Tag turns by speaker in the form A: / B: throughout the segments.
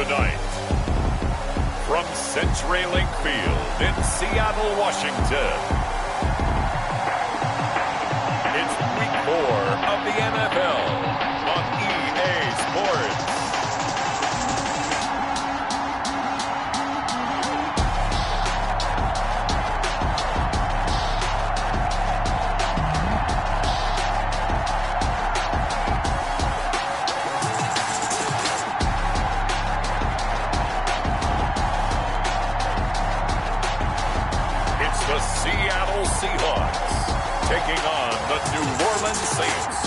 A: Tonight, from CenturyLink Field in Seattle, Washington, it's Week 4 of the NFL on EA Sports. The Seattle Seahawks taking on the New Orleans Saints.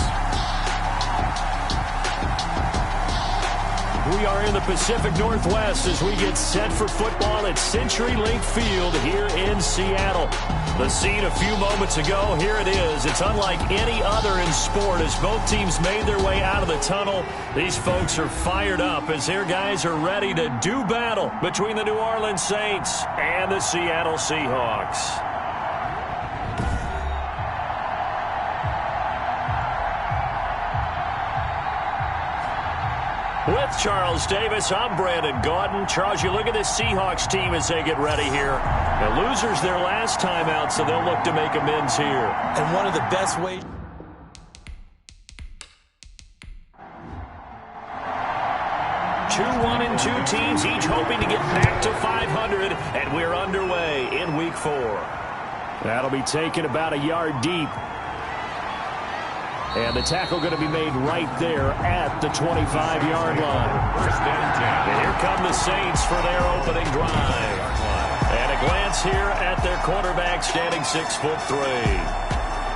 B: We are in the Pacific Northwest as we get set for football at CenturyLink Field here in Seattle. The scene a few moments ago, here it is. It's unlike any other in sport as both teams made their way out of the tunnel. These folks are fired up as their guys are ready to do battle between the New Orleans Saints and the Seattle Seahawks. With Charles Davis, I'm Brandon Gaudin. Charles, you look at this Seahawks team as they get ready here. The losers their last time out, so they'll look to make amends here.
C: And one of the best ways.
B: Two 1-2 teams, each hoping to get back to 500, and we're underway in Week 4. That'll be taken about a yard deep. And the tackle going to be made right there at the 25-yard line. And here come the Saints for their opening drive. And a glance here at their quarterback standing 6'3".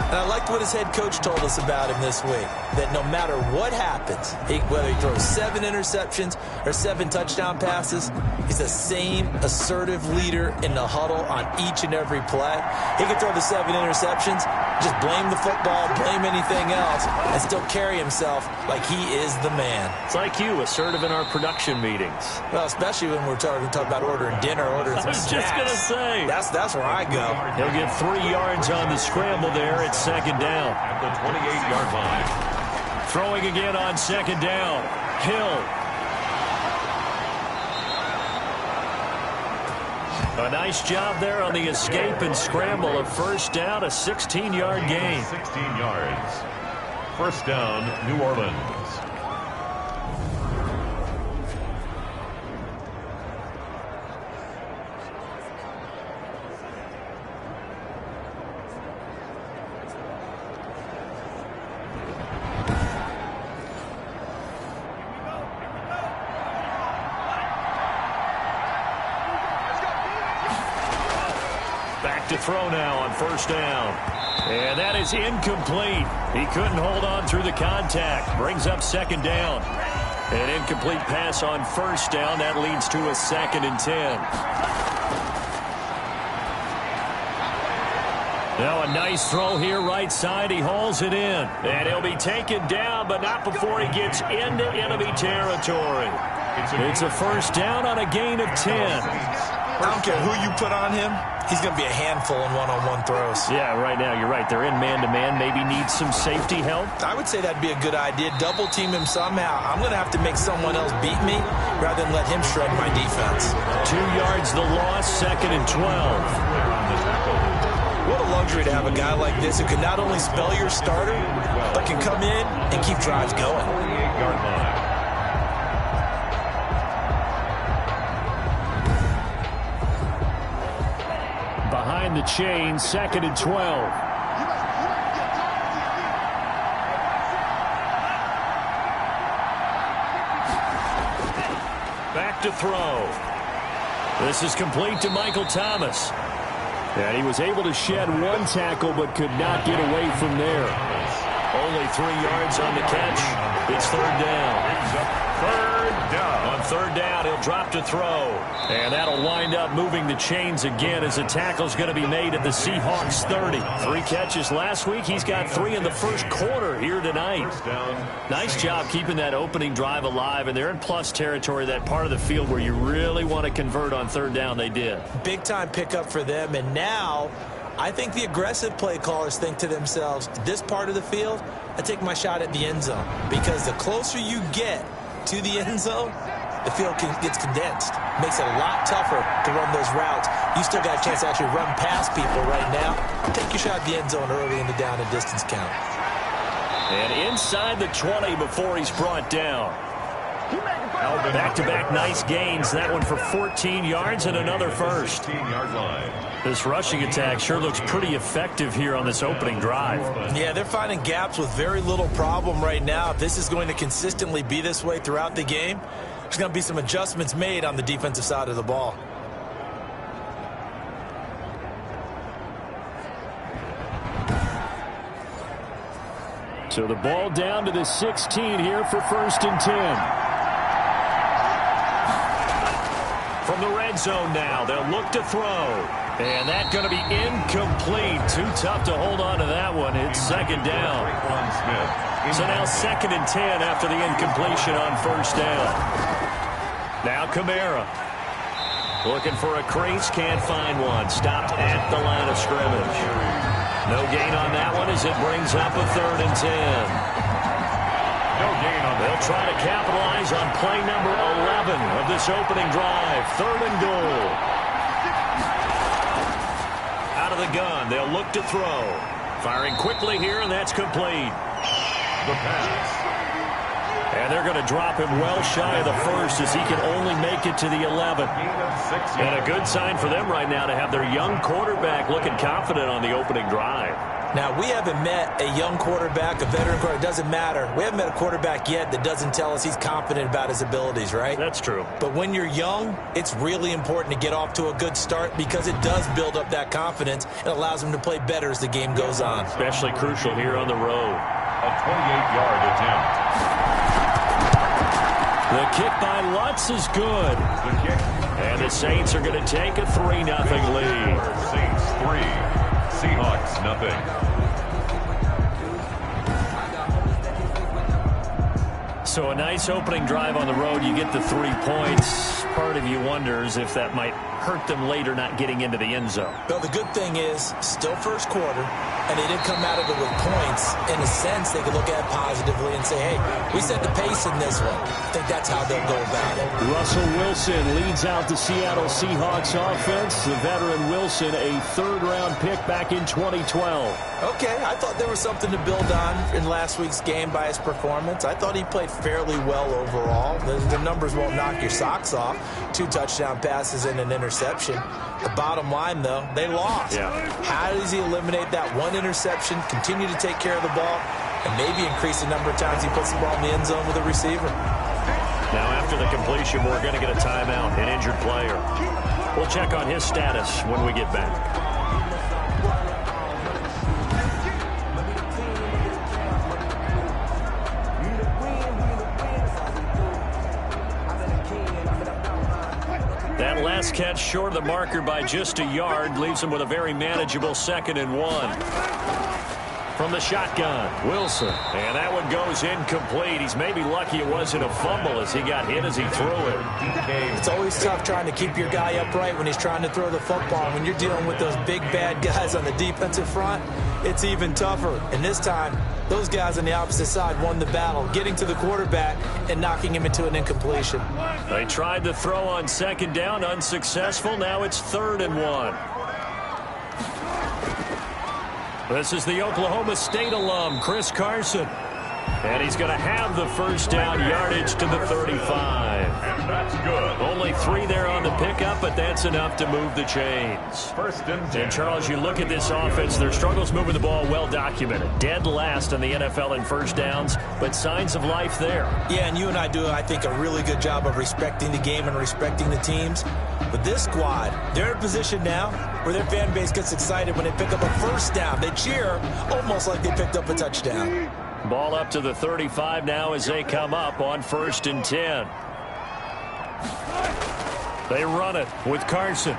C: And I liked what his head coach told us about him this week, that no matter what happens, whether he throws 7 interceptions or 7 touchdown passes, he's the same assertive leader in the huddle on each and every play. He can throw the 7 interceptions, just blame the football, blame anything else, and still carry himself like he is the man.
B: It's like you, assertive in our production meetings.
C: Well, especially when we're talking about ordering dinner, ordering some snacks.
B: I was just going to say.
C: That's where I go.
B: He'll get 3 yards on the scramble there. It's second down.
A: At the 28-yard line.
B: Throwing again on second down. Hill. A nice job there on the escape and scramble. A first down, a 16-yard gain.
A: 16 yards. First down, New Orleans.
B: Back to throw now on first down. And that is incomplete. He couldn't hold on through the contact. Brings up second down. An incomplete pass on first down. That leads to a 2nd and 10. Now a nice throw here right side. He hauls it in. And he'll be taken down, but not before he gets into enemy territory. It's a first down on a gain of 10.
C: I don't care who you put on him. He's going to be a handful in one-on-one throws.
B: Yeah, right now, you're right. They're in man-to-man. Maybe need some safety help.
C: I would say that'd be a good idea. Double-team him somehow. I'm going to have to make someone else beat me rather than let him shred my defense.
B: 2 yards the loss, 2nd and 12.
C: What a luxury to have a guy like this who can not only spell your starter, but can come in and keep drives going.
A: 28-yard line.
B: Behind the chain, 2nd and 12. Back to throw. This is complete to Michael Thomas. And he was able to shed 1 tackle but could not get away from there. Only 3 yards on the catch. It's third down.
A: Third down.
B: On third down, he'll drop to throw. And that'll wind up moving the chains again as the tackle's going to be made at the Seahawks 30. 3 catches last week. He's got 3 in the first quarter here tonight.
A: First down.
B: Nice job keeping that opening drive alive, and they're in plus territory, that part of the field where you really want to convert on third down. They did.
C: Big-time pickup for them, and now I think the aggressive play callers think to themselves, this part of the field, I take my shot at the end zone, because the closer you get to the end zone, the field gets condensed. Makes it a lot tougher to run those routes. You still got a chance to actually run past people right now. Take your shot at the end zone early in the down and distance count.
B: And inside the 20 before he's brought down. Back-to-back nice gains. That one for 14 yards and another first. This rushing attack sure looks pretty effective here on this opening drive.
C: Yeah, they're finding gaps with very little problem right now. If this is going to consistently be this way throughout the game, there's going to be some adjustments made on the defensive side of the ball.
B: So the ball down to the 16 here for 1st and 10. From the red zone now, they'll look to throw. And that's going to be incomplete. Too tough to hold on to that one. It's 2nd down. So now 2nd and 10 after the incompletion on 1st down. Now Kamara. Looking for a crease, can't find one. Stopped at the line of scrimmage. No gain on that one as it brings up a 3rd and 10. They'll try to capitalize on play number 11 of this opening drive. 3rd and goal. Out of the gun, they'll look to throw. Firing quickly here, and that's complete.
A: The pass.
B: And they're going to drop him well shy of the 1st as he can only make it to the 11. And a good sign for them right now to have their young quarterback looking confident on the opening drive.
C: Now, we haven't met a young quarterback, a veteran quarterback. It doesn't matter. We haven't met a quarterback yet that doesn't tell us he's confident about his abilities, right?
B: That's true.
C: But when you're young, it's really important to get off to a good start because it does build up that confidence. It allows him to play better as the game goes on.
B: Especially crucial here on the road.
A: A 28-yard attempt.
B: The kick by Lutz is good. And the Saints are going to take a 3-0 lead.
A: Saints 3, Seahawks nothing.
B: So a nice opening drive on the road. You get the 3 points. Part of you wonders if that might hurt them later not getting into the end zone.
C: Well, the good thing is, still first quarter, and they didn't come out of it with points. In a sense, they could look at it positively and say, hey, we set the pace in this one. I think that's how they'll go about it.
B: Russell Wilson leads out the Seattle Seahawks offense. The veteran Wilson, a 3rd-round pick back in 2012.
C: Okay, I thought there was something to build on in last week's game by his performance. I thought he played fairly well overall. The numbers won't knock your socks off. 2 touchdown passes and an interception. The bottom line, though, they lost. Yeah. How does he eliminate that one interception, continue to take care of the ball, and maybe increase the number of times he puts the ball in the end zone with a receiver?
B: Now, after the completion, we're going to get a timeout, an injured player. We'll check on his status when we get back. That last catch short of the marker by just a yard leaves him with a very manageable 2nd and 1. From the shotgun, Wilson. And that one goes incomplete. He's maybe lucky it wasn't a fumble as he got hit as he threw it.
C: It's always tough trying to keep your guy upright when he's trying to throw the football. When you're dealing with those big, bad guys on the defensive front, it's even tougher. And this time, those guys on the opposite side won the battle, getting to the quarterback and knocking him into an incompletion.
B: They tried to throw on 2nd down, unsuccessful. Now it's 3rd and 1. This is the Oklahoma State alum, Chris Carson. And he's going to have the 1st down yardage to the 35.
A: And that's good.
B: Only 3 there on the pickup, but that's enough to move the chains.
A: 1st and 10.
B: And Charles, you look at this offense, their struggles moving the ball well documented. Dead last in the NFL in 1st downs, but signs of life there.
C: Yeah, and you and I do, I think, a really good job of respecting the game and respecting the teams. But this squad, they're in a position now where their fan base gets excited when they pick up a 1st down. They cheer almost like they picked up a touchdown.
B: Ball up to the 35 now as they come up on 1st and 10. They run it with Carson.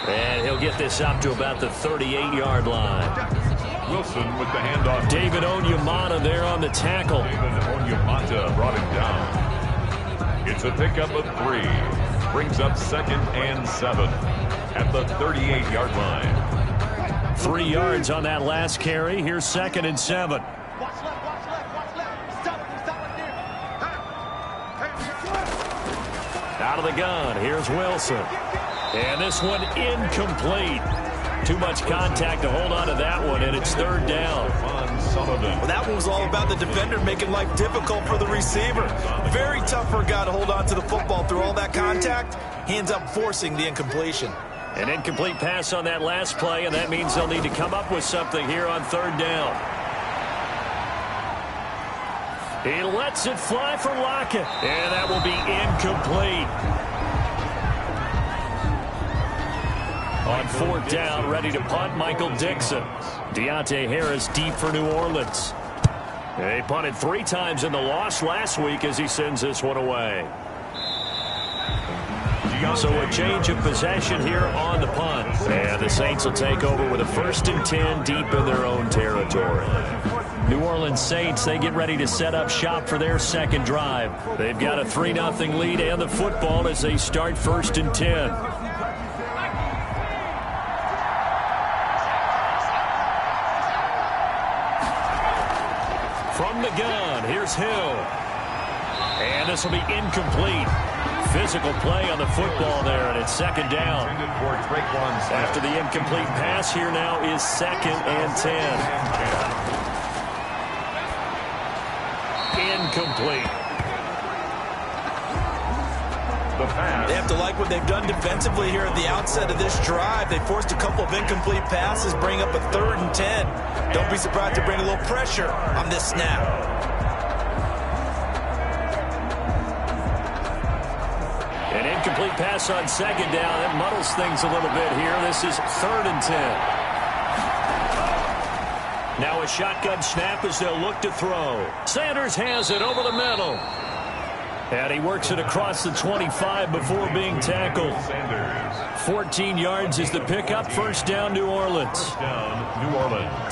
B: And he'll get this up to about the 38-yard line.
A: Wilson with the handoff.
B: David Onyemata there on the tackle.
A: David Onyemata brought him down. It's a pickup of 3. Brings up 2nd and 7 at the 38-yard line.
B: 3 yards on that last carry. Here's 2nd and 7. Out of the gun, here's Wilson. And this one incomplete. Too much contact to hold on to that one, and it's third down.
C: Well, that one was all about the defender making life difficult for the receiver. Very tough for a guy to hold on to the football through all that contact. He ends up forcing the incompletion.
B: An incomplete pass on that last play, and that means they'll need to come up with something here on third down. He lets it fly for Lockett, and that will be incomplete. On fourth down, ready to punt, Michael Dixon. Deontay Harris deep for New Orleans. They punted 3 times in the loss last week as he sends this one away. So a change of possession here on the punt. And the Saints will take over with a 1st and 10 deep in their own territory. New Orleans Saints, they get ready to set up shop for their second drive. They've got a 3-0 lead and the football as they start 1st and 10. From the gun, here's Hill. And this will be incomplete. Physical play on the football there, and it's second down. After the incomplete pass, here now is 2nd and 10. Incomplete.
C: They have to like what they've done defensively here at the outset of this drive. They forced a couple of incomplete passes, bring up a 3rd and 10. Don't be surprised to bring a little pressure on this snap.
B: An incomplete pass on second down. That muddles things a little bit here. This is 3rd and 10. Now a shotgun snap as they'll look to throw. Sanders has it over the middle. And he works it across the 25 before being tackled. 14 yards is the pickup. First down, New Orleans.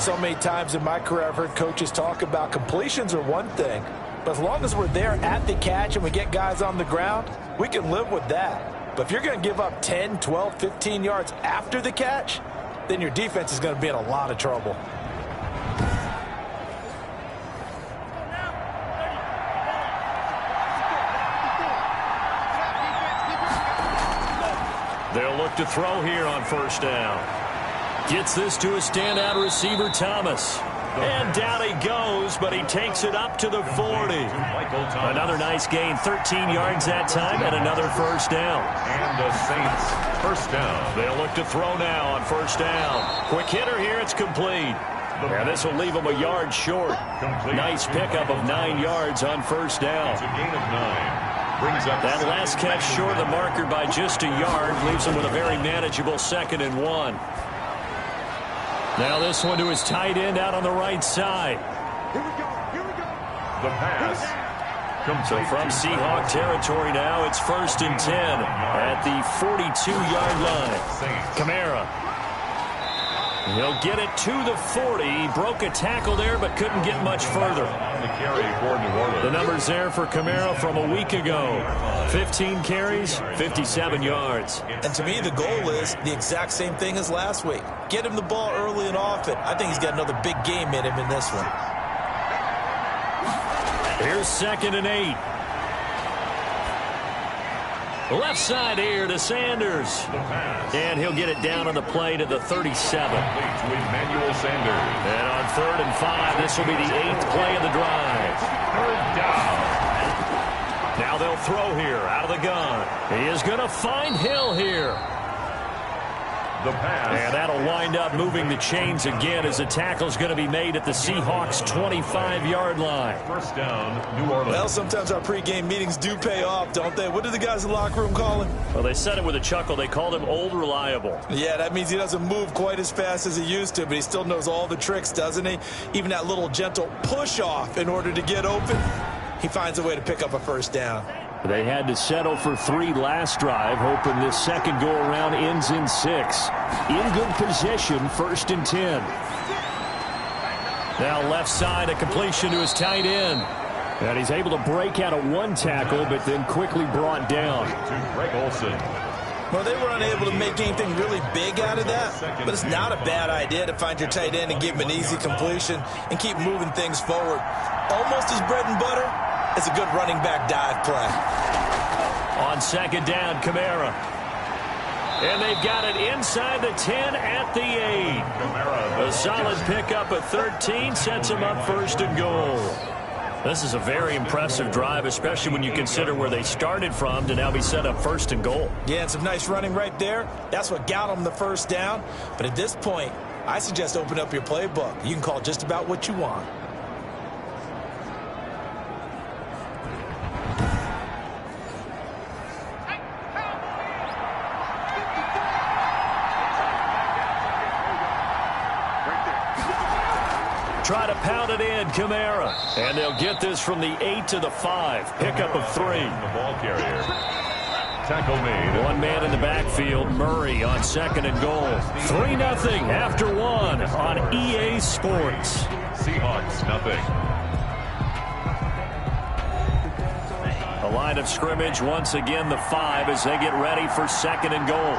C: So many times in my career I've heard coaches talk about completions are one thing. But as long as we're there at the catch and we get guys on the ground, we can live with that. But if you're going to give up 10, 12, 15 yards after the catch, then your defense is going to be in a lot of trouble.
B: They'll look to throw here on first down. Gets this to a standout receiver, Thomas. And down he goes, but he takes it up to the 40. Another nice gain, 13 yards that time, and another first down.
A: And the Saints, first down.
B: They'll look to throw now on first down. Quick hitter here, it's complete. And this will leave him a yard short. Nice pickup of 9 yards on first down.
A: It's a gain of 9. Brings up
B: that last catch short of the marker by just a yard, leaves him with a very manageable 2nd and 1. Now this one to his tight end out on the right side.
A: The pass.
B: So from Seahawk territory now, it's 1st and 10 at the 42-yard line. Kamara. He'll get it to the 40. He broke a tackle there, but couldn't get much further. The numbers there for Kamara from a week ago. 15 carries, 57 yards.
C: And to me, the goal is the exact same thing as last week. Get him the ball early and often. I think he's got another big game in him in this one.
B: Here's 2nd and 8. Left side here to Sanders. And he'll get it down on the play to the 37.
A: Emmanuel Sanders.
B: And on 3rd and 5, this will be the 8th play of the drive.
A: 3rd down.
B: Now they'll throw here out of the gun. He is going to find Hill here.
A: The pass.
B: And that'll wind up moving the chains again as the tackle's going to be made at the Seahawks' 25-yard line.
A: First down, New Orleans.
C: Well, sometimes our pregame meetings do pay off, don't they? What do the guys in the locker room call him?
B: Well, they said it with a chuckle. They called him Old Reliable.
C: Yeah, that means he doesn't move quite as fast as he used to, but he still knows all the tricks, doesn't he? Even that little gentle push-off in order to get open. He finds a way to pick up a first down.
B: They had to settle for 3 last drive, hoping this second go-around ends in 6. In good position, 1st and 10. Now left side, a completion to his tight end. And he's able to break out of 1 tackle, but then quickly brought down.
A: To Greg Olsen.
C: Well, they were unable to make anything really big out of that, but it's not a bad idea to find your tight end and give him an easy completion and keep moving things forward. Almost his bread and butter. It's a good running back dive play.
B: On second down, Kamara. And they've got it inside the 10 at the 8. A solid pickup at 13 sets them up first and goal. This is a very impressive drive, especially when you consider where they started from to now be set up first and goal.
C: Yeah, and some nice running right there. That's what got them the first down. But at this point, I suggest open up your playbook. You can call just about what you want.
B: Try to pound it in, Kamara. And they'll get this from the 8 to the 5. Pickup of 3.
A: The ball carrier. Tackle made.
B: One man in the backfield, Murray on second and goal. 3-0 after 1 on EA Sports.
A: Seahawks, nothing.
B: A line of scrimmage once again the 5 as they get ready for second and goal.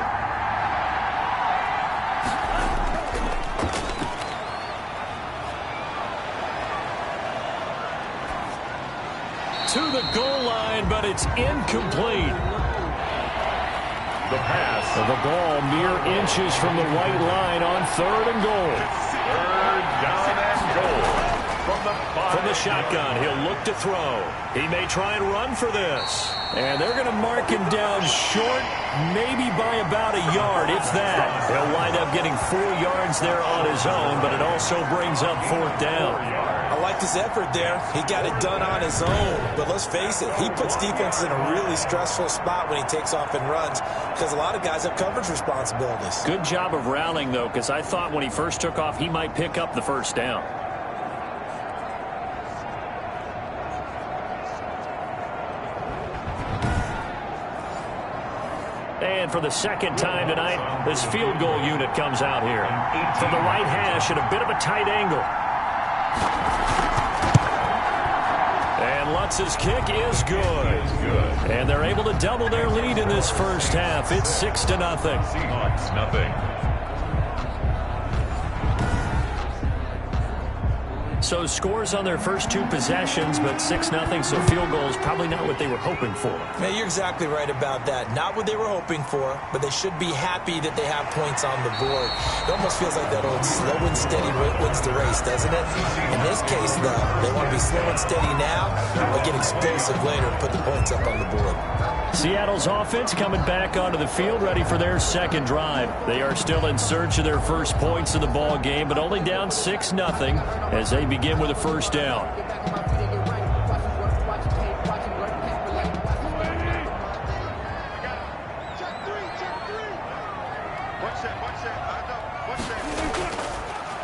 B: To the goal line, but it's incomplete.
A: The pass.
B: The ball mere inches from the white line on third and goal.
A: Third down and goal.
B: From the shotgun, he'll look to throw. He may try and run for this. And they're going to mark him down short, maybe by about a yard, if that. He'll wind up getting 4 yards there on his own, but it also brings up fourth down.
C: I liked his effort there. He got it done on his own. But let's face it, he puts defenses in a really stressful spot when he takes off and runs because a lot of guys have coverage responsibilities.
B: Good job of rallying, though, because I thought when he first took off, he might pick up the first down. And for the second time tonight, this field goal unit comes out here. From the right hash at a bit of a tight angle. And Lutz's kick is good. And they're able to double their lead in this first half. It's 6-0.
A: Seahawks, nothing.
B: So scores on their first 2 possessions, but 6-0, so field goal is probably not what they were hoping for.
C: Man, you're exactly right about that. Not what they were hoping for, but they should be happy that they have points on the board. It almost feels like that old slow and steady wins the race, doesn't it? In this case, though, they want to be slow and steady now, but get explosive later and put the points up on the board.
B: Seattle's offense coming back onto the field, ready for their second drive. They are still in search of their first points in the ball game, but only down 6-0 as they begin with a first down.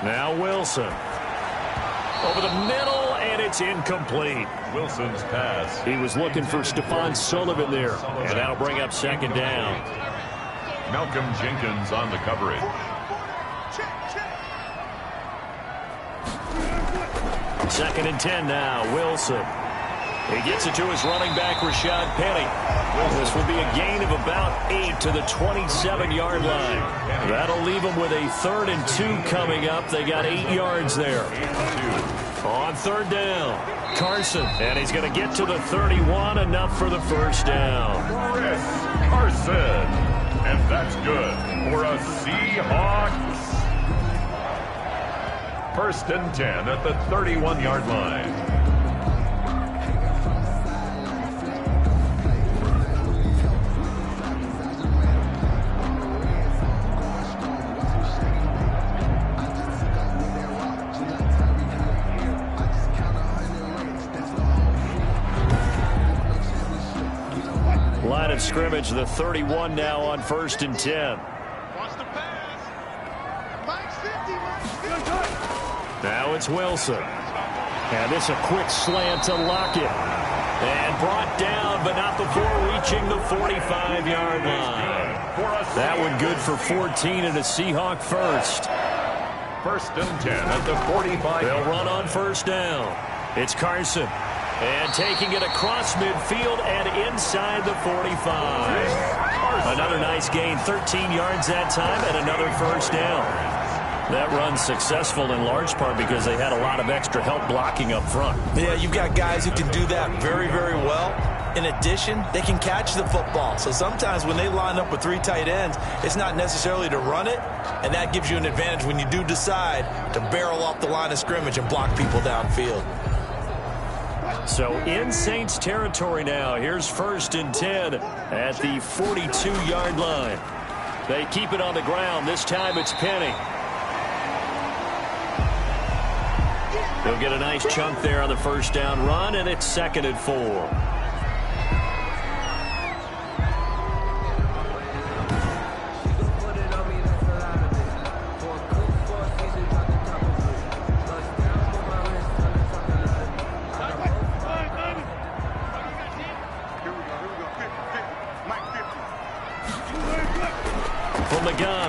B: Now Wilson. Over the middle, and it's incomplete.
A: Wilson's pass.
B: He was looking for Stephon Sullivan there, and that'll bring up second down.
A: Malcolm Jenkins on the coverage.
B: Second and 10 now, Wilson. He gets it to his running back, Rashad Penny. This will be a gain of about 8 to the 27-yard line. That'll leave them with a 3rd and 2 coming up. They got 8 yards there. On third down, Carson. And he's going to get to the 31, enough for the first down.
A: Chris Carson. And that's good for a Seahawks. First and 10 at the 31-yard line.
B: Line of scrimmage, the 31 now on first and 10. Now it's Wilson. And this a quick slant to Lockett. And brought down, but not before reaching the 45-yard line. That one good for 14 and a Seahawk first.
A: First and 10 at the 45.
B: They'll run on first down. It's Carson. And taking it across midfield and inside the 45. Another nice gain, 13 yards that time, and another first down. That run's successful in large part because they had a lot of extra help blocking up front.
C: Yeah, you've got guys who can do that very, very well. In addition, they can catch the football. So sometimes when they line up with 3 tight ends, it's not necessarily to run it, and that gives you an advantage when you do decide to barrel off the line of scrimmage and block people downfield.
B: So in Saints territory now. Here's 1st and 10 at the 42-yard line. They keep it on the ground. This time it's Penny. They'll get a nice chunk there on the 1st down run, and it's 2nd and 4.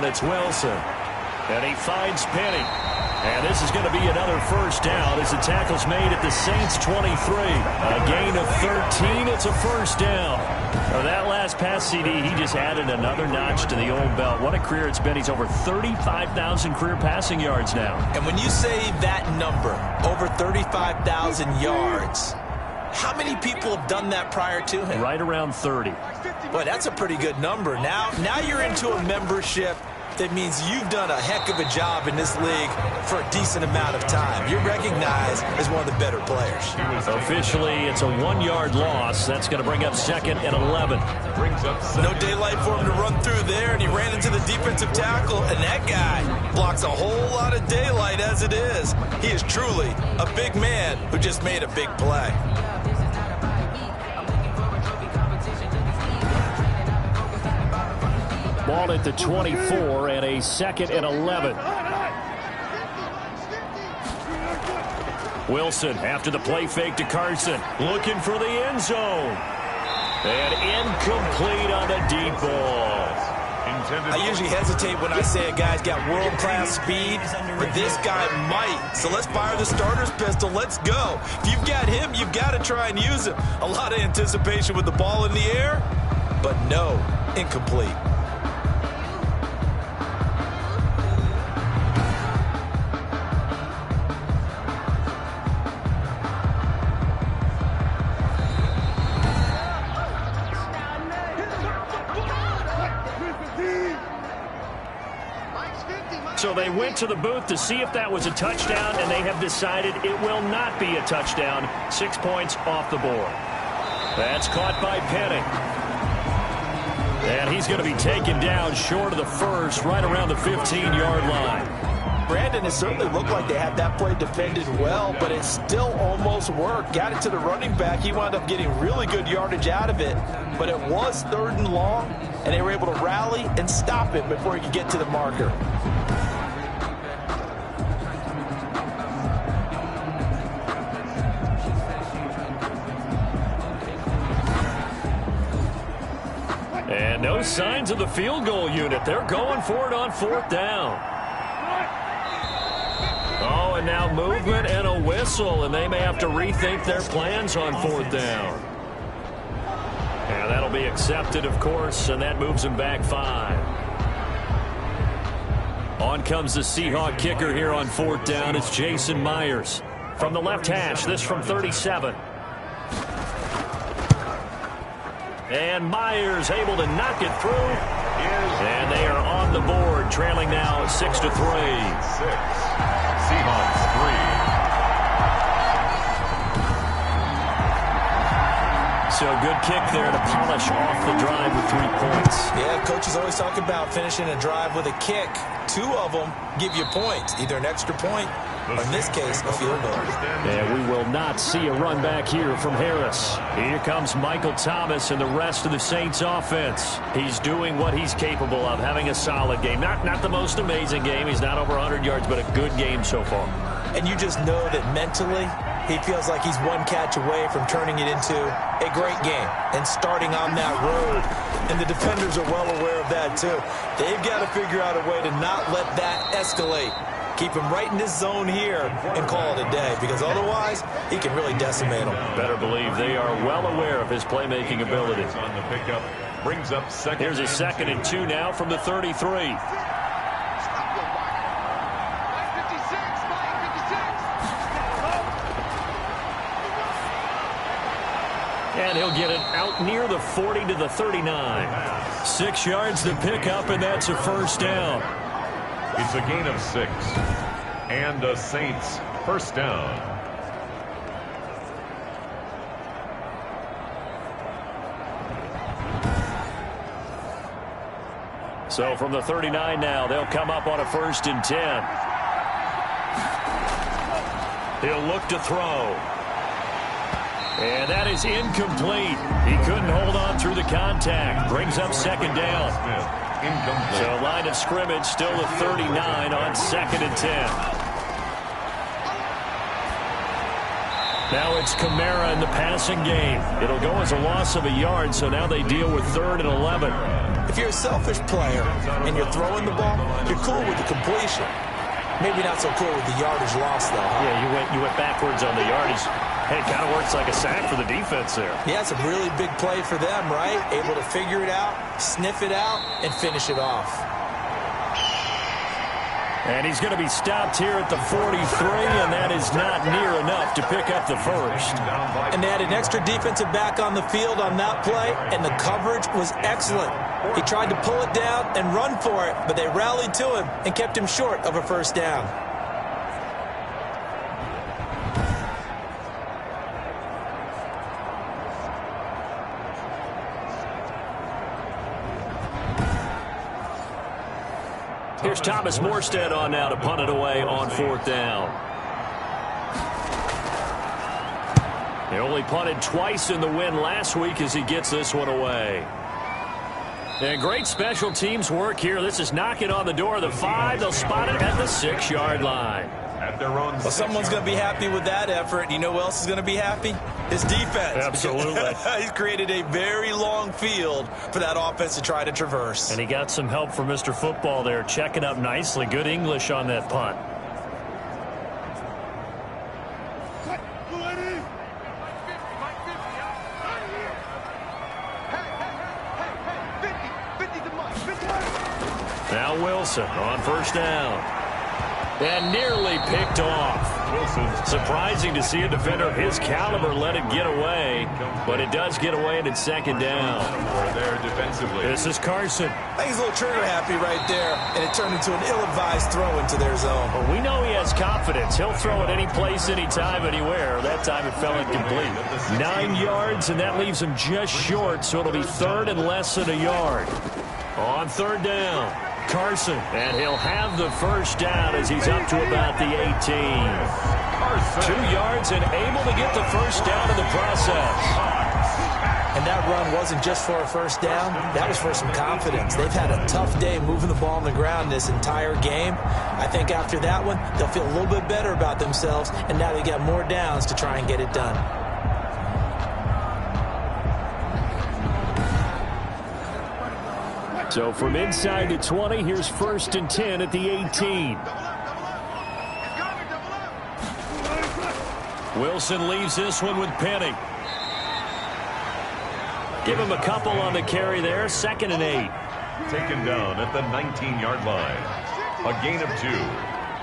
B: It's Wilson, and he finds Penny, and this is going to be another 1st down as the tackle's made at the Saints 23. A gain of 13. It's a 1st down. Now that last pass, CD, he just added another notch to the old belt. What a career it's been. He's over 35,000 career passing yards now.
C: And when you say that number, over 35,000 yards, how many people have done that prior to him?
B: Right around 30.
C: Boy, that's a pretty good number. Now you're into a membership that means you've done a heck of a job in this league for a decent amount of time. You're recognized as one of the better players.
B: Officially, it's a 1-yard loss. That's going to bring up 2nd and 11.
C: No daylight for him to run through there, and he ran into the defensive tackle, and that guy blocks a whole lot of daylight as it is. He is truly a big man who just made a big play.
B: Ball at the 24 and a 2nd and 11. Wilson after the play fake to Carson. Looking for the end zone. And incomplete on the deep ball.
C: I usually hesitate when I say a guy's got world-class speed, but this guy might. So let's fire the starter's pistol. Let's go. If you've got him, you've got to try and use him. A lot of anticipation with the ball in the air, but no, incomplete.
B: So they went to the booth to see if that was a touchdown, and they have decided it will not be a touchdown. 6 points off the board. That's caught by Penny. And he's going to be taken down short of the 1st, right around the 15-yard line.
C: Brandon, it certainly looked like they had that play defended well, but it still almost worked. Got it to the running back. He wound up getting really good yardage out of it, but it was 3rd and long, and they were able to rally and stop it before he could get to the marker.
B: And no signs of the field goal unit. They're going for it on 4th down. Oh, and now movement and a whistle, and they may have to rethink their plans on 4th down. And that'll be accepted, of course, and that moves them back 5. On comes the Seahawk kicker here on 4th down. It's Jason Myers. From the left hash, this from 37. And Myers able to knock it through. And they are on the board, trailing now 6-3.
A: 6. Seahawks 3.
B: So good kick there to polish off the drive with 3 points.
C: Yeah, coaches always talk about finishing a drive with a kick. 2 of them give you points, either an extra point or, in this case, a field goal.
B: And we will not see a run back here from Harris. Here comes Michael Thomas and the rest of the Saints offense. He's doing what he's capable of, having a solid game. Not the most amazing game. He's not over 100 yards, but a good game so far.
C: And you just know that mentally, he feels like he's one catch away from turning it into a great game and starting on that road. And the defenders are well aware of that, too. They've got to figure out a way to not let that escalate. Keep him right in this zone here and call it a day, because otherwise he can really decimate them.
B: Better believe they are well aware of his playmaking abilities.
A: On the pickup, brings up 2nd.
B: Here's a 2nd and 2 now from the 33. And And he'll get it out near the 40 to the 39. 6 yards to pick up, and that's a first down.
A: It's a gain of 6. And a Saints first down.
B: So from the 39 now, they'll come up on a 1st and 10. He'll look to throw. And that is incomplete. He couldn't hold on through the contact. Brings up 2nd down. So line of scrimmage still the 39 on 2nd and 10. Now it's Kamara in the passing game. It'll go as a loss of a yard, so now they deal with 3rd and 11.
C: If you're a selfish player and you're throwing the ball, you're cool with the completion. Maybe not so cool with the yardage loss, though. Huh?
B: Yeah, you went backwards on the yardage. Hey, it kind of works like a sack for the defense there.
C: Yeah, it's a really big play for them, right? Able to figure it out, sniff it out, and finish it off.
B: And he's going to be stopped here at the 43, and that is not near enough to pick up the first.
C: And they had an extra defensive back on the field on that play, and the coverage was excellent. He tried to pull it down and run for it, but they rallied to him and kept him short of a first down.
B: Here's Thomas Morstead on now to punt it away on 4th down. He only punted twice in the win last week as he gets this one away. And great special teams work here. This is knocking on the door of the 5. They'll spot it at the 6-yard line.
A: At their own.
C: Well, someone's going to be happy with that effort. You know who else is going to be happy? His defense.
B: Absolutely.
C: He's created a very long field for that offense to try to traverse.
B: And he got some help from Mr. Football there, checking up nicely. Good English on that punt. Now Wilson on 1st down. And nearly picked off. Surprising to see a defender of his caliber let it get away, but it does get away and it's 2nd down.
A: There defensively.
B: This is Carson.
C: I think he's a little trigger happy right there, and it turned into an ill-advised throw into their zone.
B: Well, we know he has confidence. He'll throw it any place, anytime, anywhere. That time it fell incomplete. 9 yards, and that leaves him just short, so it'll be 3rd and less than a yard. On 3rd down, Carson, and he'll have the first down as he's up to about the 18. 2 yards and able to get the first down in the process.
C: And that run wasn't just for a first down. That was for some confidence. They've had a tough day moving the ball on the ground this entire game. I think after that one, they'll feel a little bit better about themselves, and now they got more downs to try and get it done.
B: So from inside the 20, here's 1st and 10 at the 18. Wilson leaves this one with Penny. Give him a couple on the carry there. 2nd and 8.
A: Taken down at the 19-yard line. A gain of 2.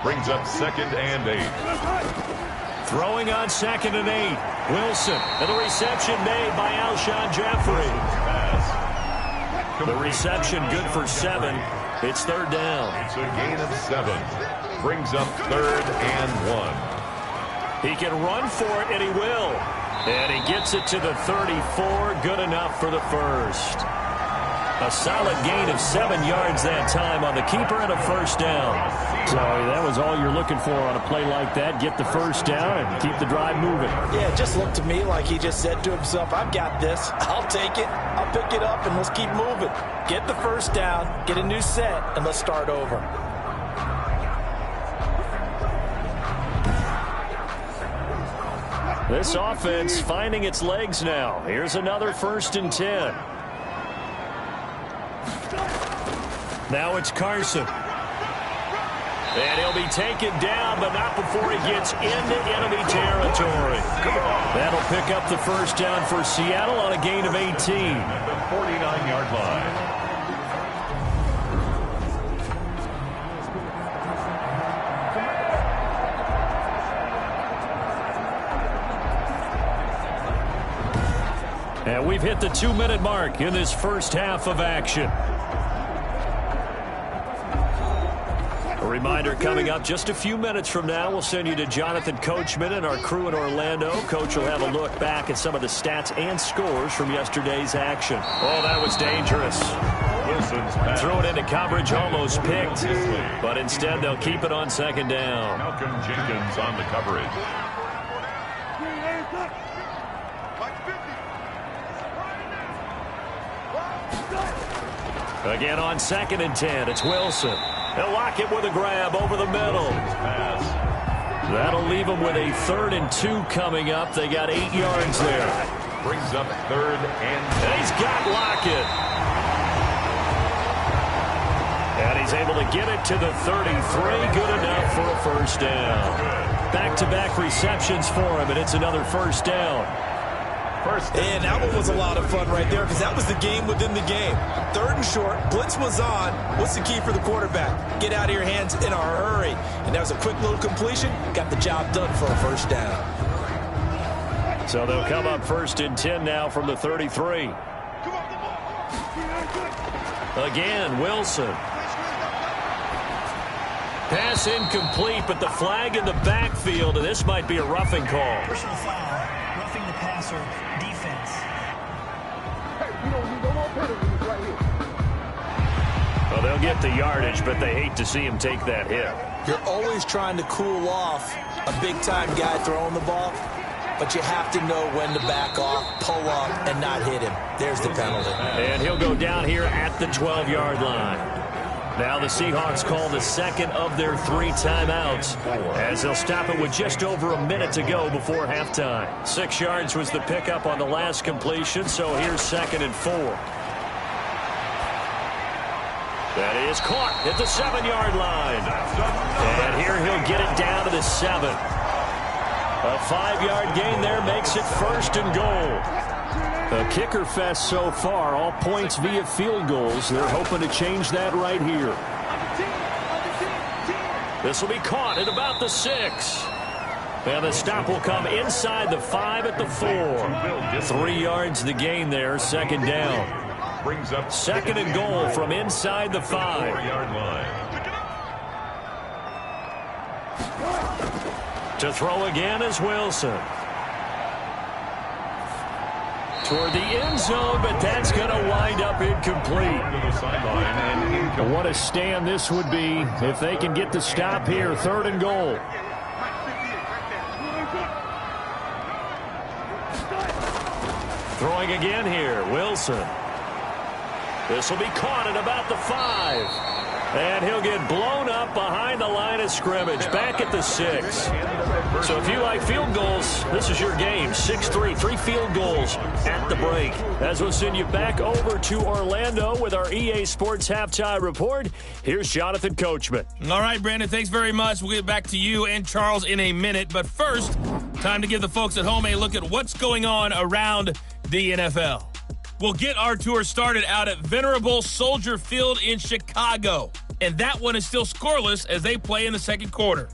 A: Brings up 2nd and 8.
B: Throwing on 2nd and 8. Wilson. And the reception made by Alshon Jeffrey. The reception good for 7. It's 3rd down.
A: It's a gain of 7. Brings up 3rd and 1.
B: He can run for it, and he will. And he gets it to the 34. Good enough for the first. A solid gain of 7 yards that time on the keeper and a first down. So that was all you're looking for on a play like that. Get the first down and keep the drive moving.
C: Yeah, it just looked to me like he just said to himself, I've got this. I'll take it. I'll pick it up, and let's keep moving. Get the first down, get a new set, and let's start over.
B: This offense finding its legs now. Here's another 1st and 10. Now it's Carson. And he'll be taken down, but not before he gets into enemy territory. That'll pick up the first down for Seattle on a gain of 18.
A: At the 49-yard line.
B: And we've hit the 2-minute mark in this first half of action. A reminder coming up just a few minutes from now. We'll send you to Jonathan Coachman and our crew in Orlando. Coach will have a look back at some of the stats and scores from yesterday's action. Oh, that was dangerous.
A: Wilson's pass.
B: Throw it into coverage, almost picked. But instead, they'll keep it on second down.
A: Malcolm Jenkins on the coverage.
B: Again on 2nd and 10, it's Wilson. They'll lock it with a grab over the middle. That'll leave them with a 3rd and 2 coming up. They got 8 yards there.
A: Brings up 3rd and 10.
B: And he's got Lockett. And he's able to get it to the 33. Good enough for a first down. Back-to-back receptions for him, and it's another first down.
C: And that one was a lot of fun right there because that was the game within the game. 3rd and short, blitz was on. What's the key for the quarterback? Get out of your hands in a hurry. And that was a quick little completion. Got the job done for a first down.
B: So they'll come up 1st and 10 now from the 33. Again, Wilson. Pass incomplete, but the flag in the backfield, and this might be a roughing call.
D: Personal foul, roughing the passer, defense.
B: Well, they'll get the yardage, but they hate to see him take that hit.
C: You're always trying to cool off a big-time guy throwing the ball, but you have to know when to back off, pull up, and not hit him. There's the penalty.
B: And he'll go down here at the 12-yard line. Now the Seahawks call the second of their 3 timeouts as they'll stop it with just over a minute to go before halftime. 6 yards was the pickup on the last completion, so here's 2nd and 4. That is caught at the 7-yard line. And here he'll get it down to the 7. A 5-yard gain there makes it 1st and goal. A kicker fest so far, all points via field goals. They're hoping to change that right here. This will be caught at about the 6. And the stop will come inside the 5 at the 4. 3 yards the gain there, 2nd down.
A: Brings up
B: 2nd and goal from inside the 5.
A: 4-yard line.
B: To throw again is Wilson. Toward the end zone, but that's going to wind up incomplete. What a stand this would be if they can get the stop here. 3rd and goal. Throwing again here, Wilson. This will be caught at about the 5. And he'll get blown up behind the line of scrimmage, back at the 6. So if you like field goals, this is your game. 6-3, 3 field goals at the break. As we'll send you back over to Orlando with our EA Sports Halftime Report, here's Jonathan Coachman.
E: All right, Brandon, thanks very much. We'll get back to you and Charles in a minute. But first, time to give the folks at home a look at what's going on around the NFL. We'll get our tour started out at Venerable Soldier Field in Chicago. And that one is still scoreless as they play in the second quarter.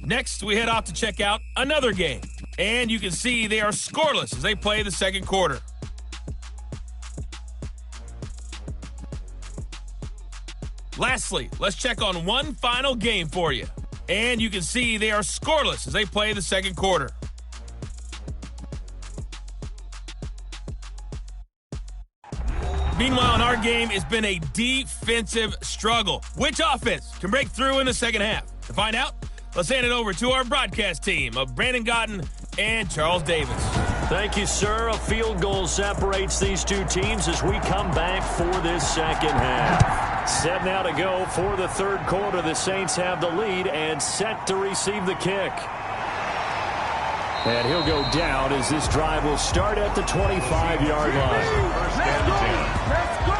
E: Next, we head off to check out another game. And you can see they are scoreless as they play the second quarter. Lastly, let's check on one final game for you. And you can see they are scoreless as they play the second quarter. Meanwhile, in our game, it's been a defensive struggle. Which offense can break through in the second half? To find out, let's hand it over to our broadcast team of Brandon Gotten and Charles Davis.
B: Thank you, sir. A field goal separates these two teams as we come back for this second half. Set now to go for the third quarter. The Saints have the lead and set to receive the kick. And he'll go down as this drive will start at the 25-yard line.
A: First and 10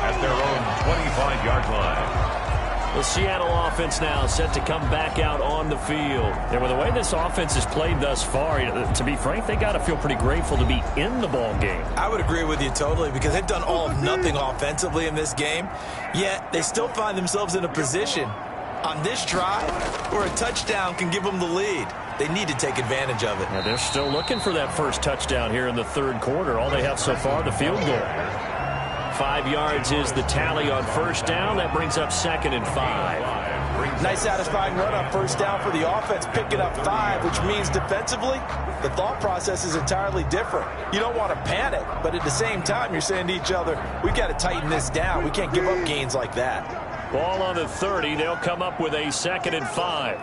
A: at their own 25-yard line.
B: The Seattle offense now set to come back out on the field. And with the way this offense has played thus far, to be frank, they got to feel pretty grateful to be in the ball game.
C: I would agree with you totally because they've done all of nothing offensively in this game, yet they still find themselves in a position on this drive where a touchdown can give them the lead. They need to take advantage of it.
B: Yeah, they're still looking for that first touchdown here in the third quarter. All they have so far, the field goal. 5 yards is the tally on first down. That brings up 2nd and 5.
C: Nice satisfying run on first down for the offense, picking up 5, which means defensively, the thought process is entirely different. You don't want to panic, but at the same time, you're saying to each other, we've got to tighten this down. We can't give up gains like that.
B: Ball on the 30. They'll come up with a 2nd and 5.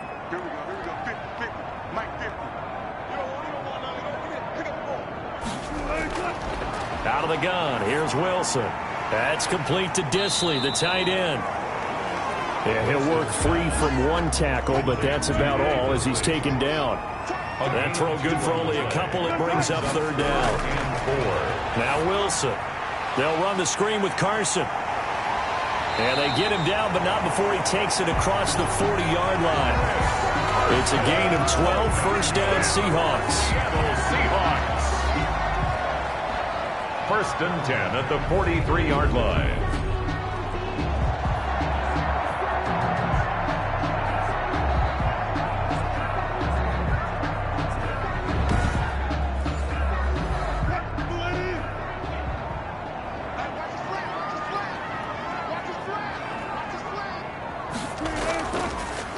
B: Out of the gun, here's Wilson. That's complete to Disley, the tight end. Yeah, he'll work free from one tackle, but that's about all as he's taken down. That throw good for only a couple. It brings up 3rd down. Now Wilson. They'll run the screen with Carson. And they get him down, but not before he takes it across the 40-yard line. It's a gain of 12, first down Seahawks.
A: Seahawks. 1st and 10 at the 43-yard line.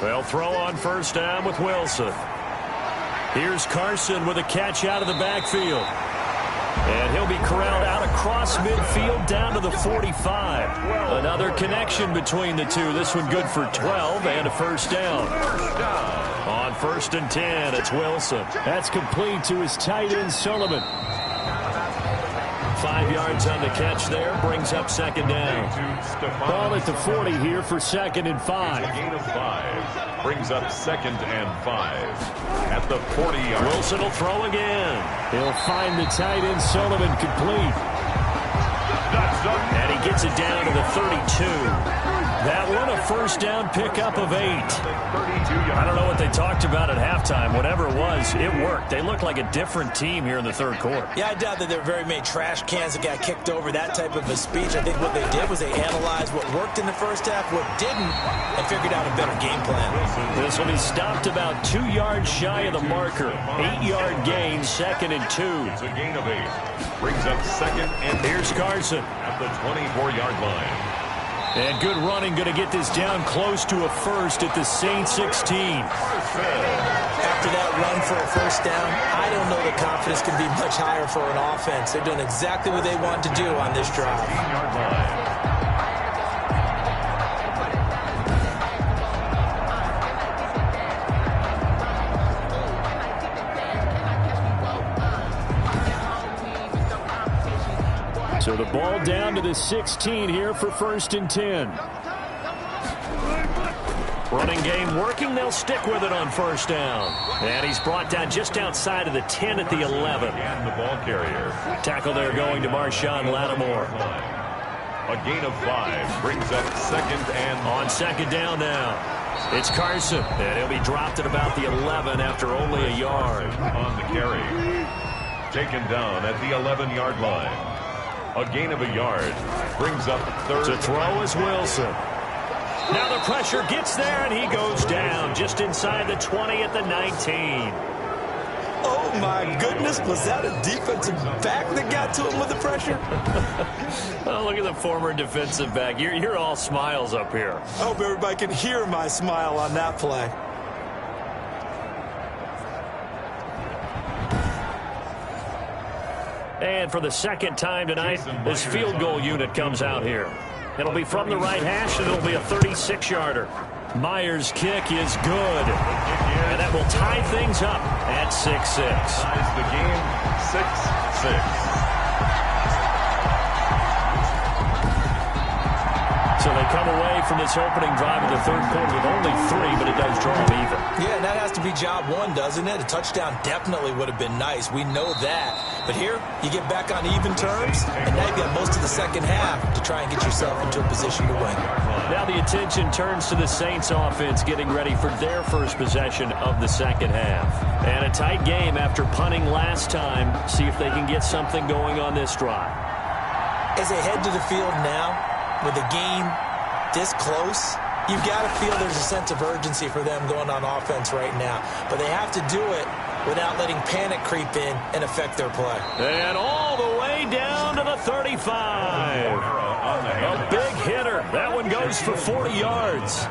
B: They'll throw on first down with Wilson. Here's Carson with a catch out of the backfield. And he'll be corralled out across midfield down to the 45. Another connection between the two. This one good for 12 and a first down. On 1st and 10, it's Wilson. That's complete to his tight end, Sullivan. 5 yards on the catch there. Brings up 2nd down. Ball at the 40 here for 2nd and 5.
A: A gain of 5. Brings up 2nd and 5. At the 40-yard.
B: Wilson will throw again. He'll find the tight end, Sullivan, complete. And he gets it down to the 32. That one a first down pickup of 8. I don't know what they talked about at halftime. Whatever it was, it worked. They look like a different team here in the third quarter.
C: Yeah, I doubt that there were very many trash cans that got kicked over, that type of a speech. I think what they did was they analyzed what worked in the first half, what didn't, and figured out a better game plan.
B: This will be stopped about 2 yards shy of the marker. 8-yard gain, 2nd and 2.
A: It's a gain of 8. Brings up 2nd and
B: here's Carson
A: at the 24-yard line.
B: And good running, going to get this down close to a first at the Saints 16.
C: After that run for a first down, I don't know the confidence can be much higher for an offense. They're doing exactly what they want to do on this drive.
B: So the ball down to the 16 here for 1st and 10. Running game working. They'll stick with it on first down. And he's brought down just outside of the 10 at the 11.
A: And the ball carrier.
B: Tackle there going to Marshawn Lattimore.
A: A gain of 5 brings up 2nd and
B: on 2nd down now. It's Carson. And he'll be dropped at about the 11 after only a yard.
A: On the carry. Taken down at the 11-yard line. A gain of a yard brings up 3rd.
B: To throw is Wilson. Now the pressure gets there, and he goes down just inside the 20 at the 19.
C: Oh, my goodness. Was that a defensive back that got to him with the pressure?
B: Oh, look at the former defensive back. You're all smiles up here.
C: I hope everybody can hear my smile on that play.
B: And for the 2nd time tonight, this field goal unit comes out here. It'll be from the right hash, and it'll be a 36-yarder. Myers' kick is good. And that will tie things up at 6-6.
A: Ties the game 6-6.
B: So they come away from this opening drive of the third quarter with only 3, but it does draw them even.
C: Yeah, and that has to be job 1, doesn't it? A touchdown definitely would have been nice. We know that. But here, you get back on even terms, and now you've got most of the second half to try and get yourself into a position to win.
B: Now the attention turns to the Saints offense getting ready for their first possession of the second half. And a tight game after punting last time. See if they can get something going on this drive.
C: As they head to the field now, with a game this close, you've got to feel there's a sense of urgency for them going on offense right now. But they have to do it without letting panic creep in and affect their play.
B: And all the way down to the 35. A big hitter. That one goes for 40 yards.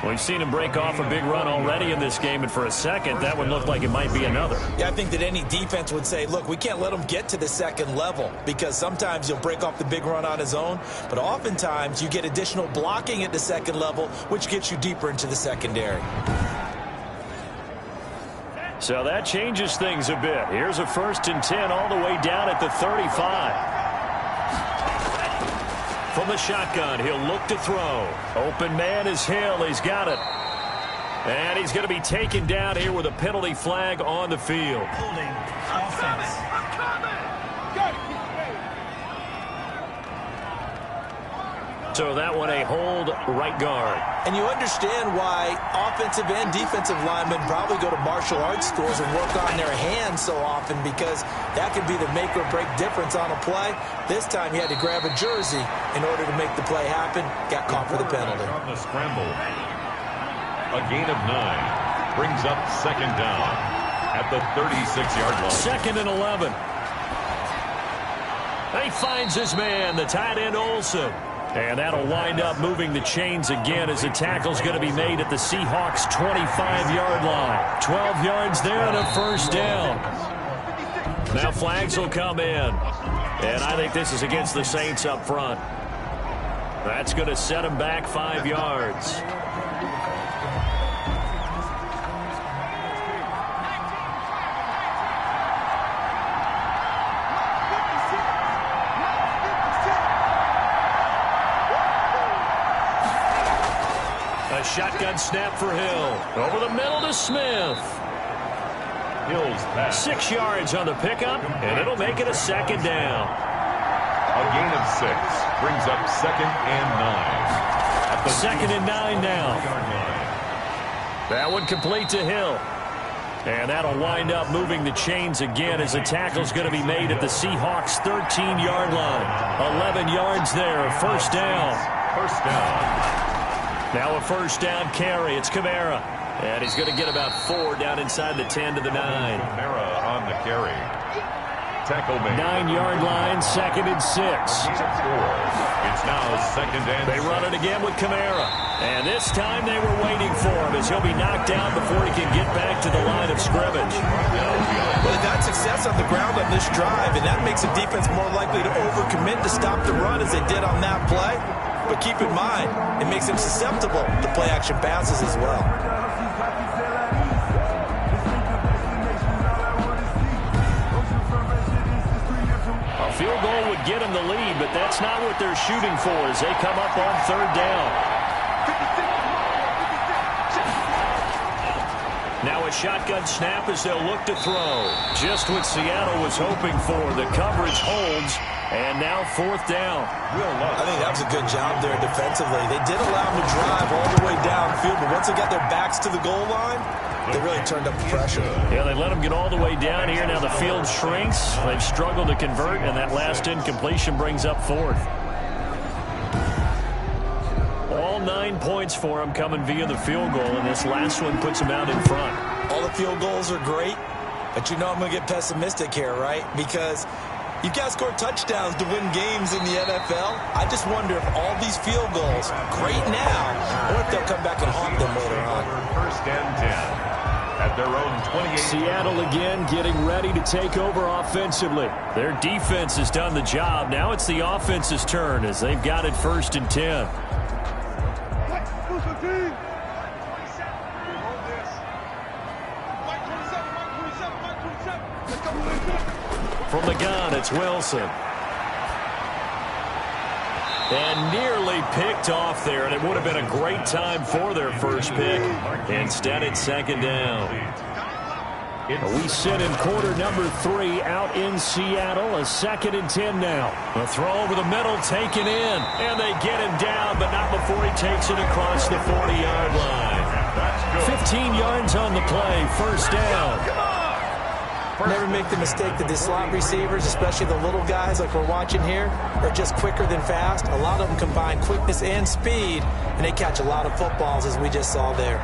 B: We've seen him break off a big run already in this game, and for a second, that one looked like it might be another.
C: Yeah, I think that any defense would say, look, we can't let him get to the second level, because sometimes he'll break off the big run on his own, but oftentimes you get additional blocking at the second level, which gets you deeper into the secondary.
B: So that changes things a bit. Here's a 1st and 10 all the way down at the 35. From the shotgun, he'll look to throw. Open man is Hill. He's got it. And he's going to be taken down here with a penalty flag on the field.
D: Holding offense.
B: So that one a hold right guard.
C: And you understand why offensive and defensive linemen probably go to martial arts schools and work on their hands so often, because that can be the make or break difference on a play. This time he had to grab a jersey in order to make the play happen. Got caught for the penalty.
A: On the scramble. A gain of 9 brings up 2nd down at the 36-yard line.
B: 2nd and 11. And he finds his man, the tight end Olsen. And that'll wind up moving the chains again as the tackle's going to be made at the Seahawks' 25-yard line. 12 yards there and a 1st down. Now flags will come in. And I think this is against the Saints up front. That's going to set them back 5 yards. A shotgun snap for Hill. Over the middle to Smith.
A: Hill's pass.
B: 6 yards on the pickup, and it'll make it a 2nd down.
A: A gain of 6 brings up 2nd and 9. At the
B: 2nd and 9 now. That one complete to Hill. And that'll wind up moving the chains again as the tackle's going to be made at the Seahawks' 13-yard line. 11 yards there, 1st down.
A: 1st down.
B: Now a 1st down carry. It's Kamara. And he's going to get about 4 down inside the 10 to the 9.
A: Kamara on the carry. Tackle made.
B: 9-yard line, 2nd and 6.
A: It's now 2nd and
B: They run it again with Kamara. And this time they were waiting for him as he'll be knocked down before he can get back to the line of scrimmage.
C: Well, they've had success on the ground on this drive, and that makes the defense more likely to overcommit to stop the run as they did on that play. But keep in mind, it makes them susceptible to play-action passes as well.
B: A field goal would get them the lead, but that's not what they're shooting for as they come up on 3rd down. Now a shotgun snap as they'll look to throw. Just what Seattle was hoping for. The coverage holds. And now 4th down.
C: I think that was a good job there defensively. They did allow them to drive all the way downfield, but once they got their backs to the goal line, they really turned up the pressure.
B: Yeah, they let them get all the way down here. Now the field shrinks. They've struggled to convert, and that last incompletion brings up 4th. All 9 points for them coming via the field goal, and this last one puts them out in front.
C: All the field goals are great, but you know I'm going to get pessimistic here, right? Because you've got to score touchdowns to win games in the NFL. I just wonder if all these field goals, great now, or if they'll come back and haunt them later on.
A: 1st and 10 at their own 28.
B: Seattle again getting ready to take over offensively. Their defense has done the job. Now it's the offense's turn as they've got it 1st and 10. From the gun, it's Wilson. And nearly picked off there, and it would have been a great time for their first pick. Instead, it's 2nd down. We sit in quarter number 3 out in Seattle. A 2nd and 10 now. A throw over the middle taken in, and they get him down, but not before he takes it across the 40-yard line. 15 yards on the play, 1st down.
C: Never make the mistake that the slot receivers, especially the little guys like we're watching here, are just quicker than fast. A lot of them combine quickness and speed, and they catch a lot of footballs, as we just saw there.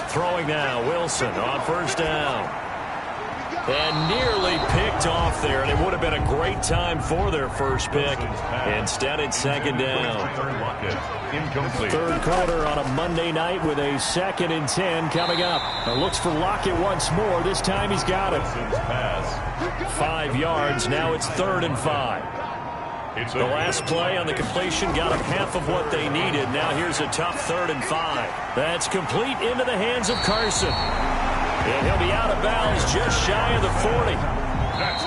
B: Throwing now, Wilson on first down. And nearly picked off there, and it would have been a great time for their first pick. Instead, it's second down.
A: Incomplete.
B: Third quarter on a Monday night with a 2nd and 10 coming up. Now looks for Lockett once more. This time he's got it. 5 yards. Now it's 3rd and 5. The last play on the completion got them half of what they needed. Now here's a tough 3rd and 5. That's complete into the hands of Carson. And he'll be out of bounds just shy of the 40.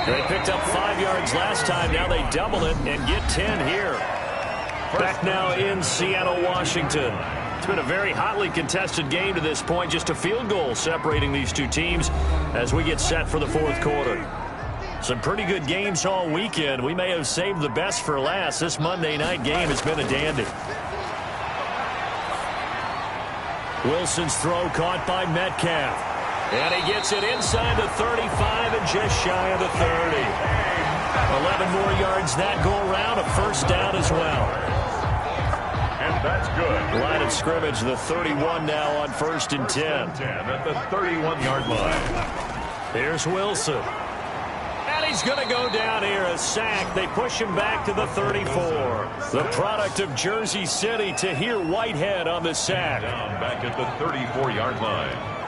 B: They picked up 5 yards last time. Now they double it and get 10 here. Back now in Seattle, Washington. It's been a very hotly contested game to this point. Just a field goal separating these two teams as we get set for the 4th quarter. Some pretty good games all weekend. We may have saved the best for last. This Monday night game has been a dandy. Wilson's throw caught by Metcalf. And he gets it inside the 35 and just shy of the 30. 11 more yards that go around. A first down as well.
A: And that's good.
B: Line of scrimmage, the 31 now on 1st and 10.
A: At the 31-yard line.
B: Here's Wilson. And he's going to go down here, a sack. They push him back to the 34. The product of Jersey City, Tahir Whitehead on the sack.
A: Down back at the 34-yard line.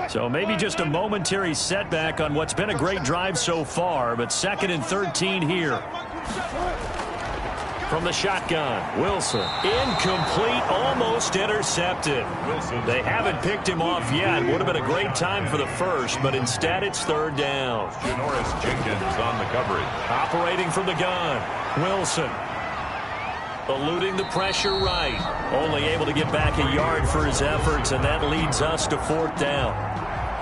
B: So maybe just a momentary setback on what's been a great drive so far, but 2nd and 13 here. From the shotgun, Wilson. Incomplete, almost intercepted. They haven't picked him off yet. Would have been a great time for the first, but instead it's 3rd down.
A: Janoris Jenkins on the coverage.
B: Operating from the gun, Wilson. Eluding the pressure right. Only able to get back a yard for his efforts, and that leads us to 4th down.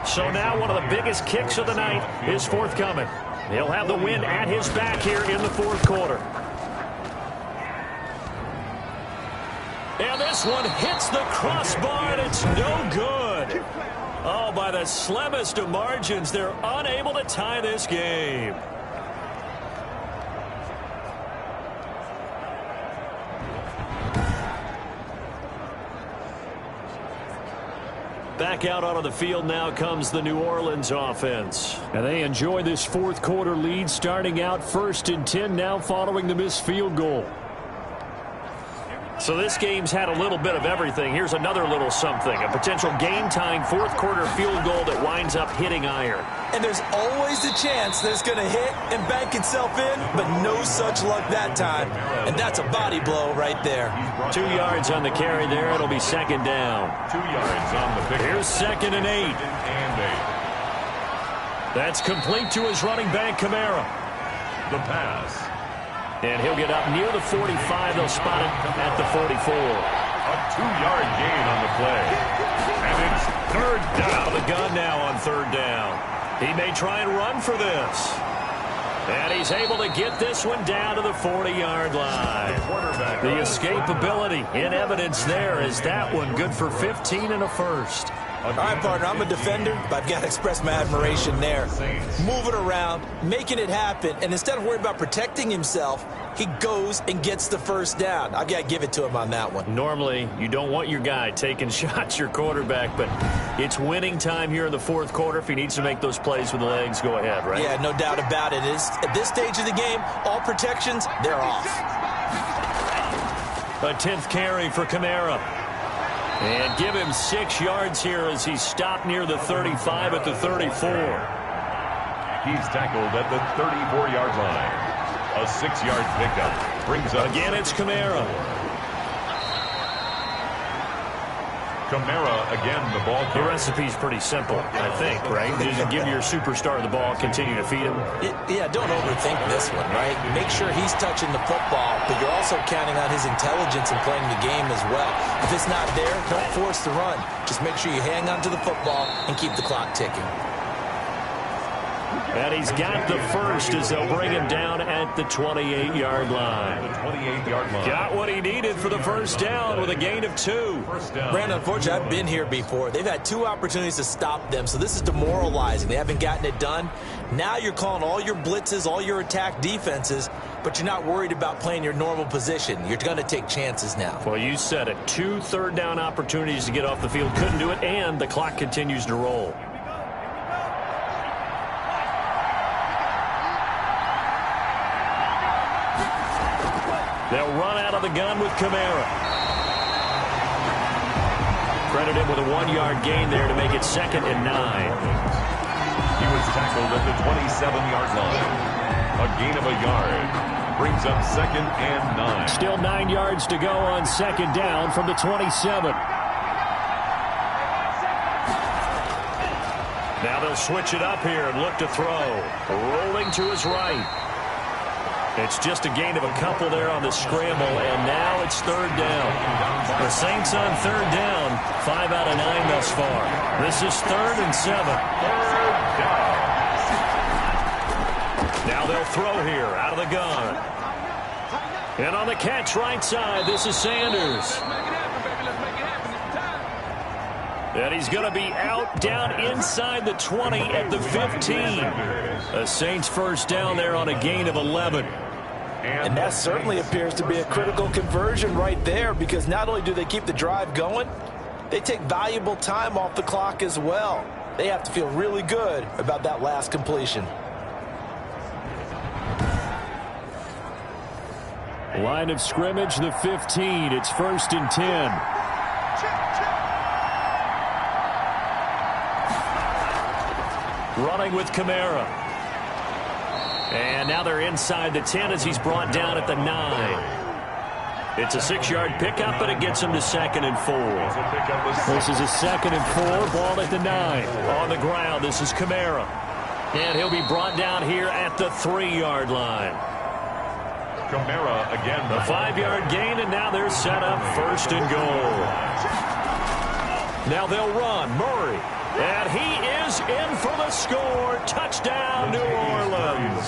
B: So now one of the biggest kicks of the night is forthcoming. He'll have the win at his back here in the 4th quarter. And this one hits the crossbar, and it's no good. Oh, by the slimmest of margins, they're unable to tie this game. Back out onto the field now comes the New Orleans offense. And they enjoy this 4th quarter lead starting out 1st and 10 now following the missed field goal. So this game's had a little bit of everything. Here's another little something. A potential game-tying 4th quarter field goal that winds up hitting iron.
C: And there's always a chance that it's going to hit and bank itself in, but no such luck that time. And that's a body blow right there.
B: 2 yards on the carry there. It'll be 2nd down.
A: 2 yards on the pick.
B: Here's 2nd and 8. That's complete to his running back, Kamara.
A: The pass.
B: And he'll get up near the 45. They'll spot it at the 44.
A: A 2-yard gain on the play. And it's 3rd down.
B: The gun now on 3rd down. He may try and run for this. And he's able to get this one down to the 40-yard line. The escapability in evidence there is that one good for 15 and a first.
C: All right, partner, I'm a defender, but I've got to express my admiration there. Moving around, making it happen, and instead of worrying about protecting himself, he goes and gets the first down. I've got to give it to him on that one.
B: Normally, you don't want your guy taking shots, your quarterback, but it's winning time here in the 4th quarter. If he needs to make those plays with the legs, go ahead, right?
C: Yeah, no doubt about it. At this stage of the game, all protections, they're off.
B: A 10th carry for Kamara. And give him 6 yards here as he's stopped near the 35 at the 34.
A: He's tackled at the 34-yard line. A 6-yard pickup brings up.
B: Again, it's Kamara.
A: Kamara again, the ball
B: The
A: carrier.
B: recipe's pretty simple, I think, right? You just give your superstar the ball, continue to feed him.
C: Yeah, don't overthink this one, right? Make sure he's touching the football, but you're also counting on his intelligence in playing the game as well. If it's not there, don't force the run. Just make sure you hang on to the football and keep the clock ticking.
B: And he's got the first as they'll bring him down at the 28-yard line.
A: The 28-yard line.
B: Got what he needed for the first down with a gain of 2.
A: First down.
C: Brandon, unfortunately, I've been here before. They've had 2 opportunities to stop them, so this is demoralizing. They haven't gotten it done. Now you're calling all your blitzes, all your attack defenses, but you're not worried about playing your normal position. You're going to take chances now.
B: Well, you said it. 2 third-down opportunities to get off the field. Couldn't do it, and the clock continues to roll. They'll run out of the gun with Kamara. Credit him with a 1-yard gain there to make it 2nd and 9.
A: He was tackled at the 27-yard line. A gain of a yard. Brings up 2nd and 9.
B: Still 9 yards to go on 2nd down from the 27. Now they'll switch it up here and look to throw. Rolling to his right. It's just a gain of a couple there on the scramble, and now it's 3rd down. The Saints on 3rd down, 5 out of 9 thus far. This is 3rd and 7.
A: 3rd down.
B: Now they'll throw here out of the gun. And on the catch right side, this is Sanders. And he's going to be out down inside the 20 at the 15. The Saints first down there on a gain of 11.
C: And that certainly appears to be a critical conversion right there, because not only do they keep the drive going, they take valuable time off the clock as well. They have to feel really good about that last completion.
B: Line of scrimmage, the 15. It's 1st and 10. Running with Kamara. And now they're inside the 10 as he's brought down at the 9. It's a 6-yard pickup, but it gets him to 2nd and 4. This is a 2nd and 4, ball at the 9. On the ground, this is Kamara. And he'll be brought down here at the 3-yard line.
A: Kamara again.
B: A 5-yard gain, and now they're set up 1st and goal. Now they'll run. Murray. And he is in for the score. Touchdown, New Orleans.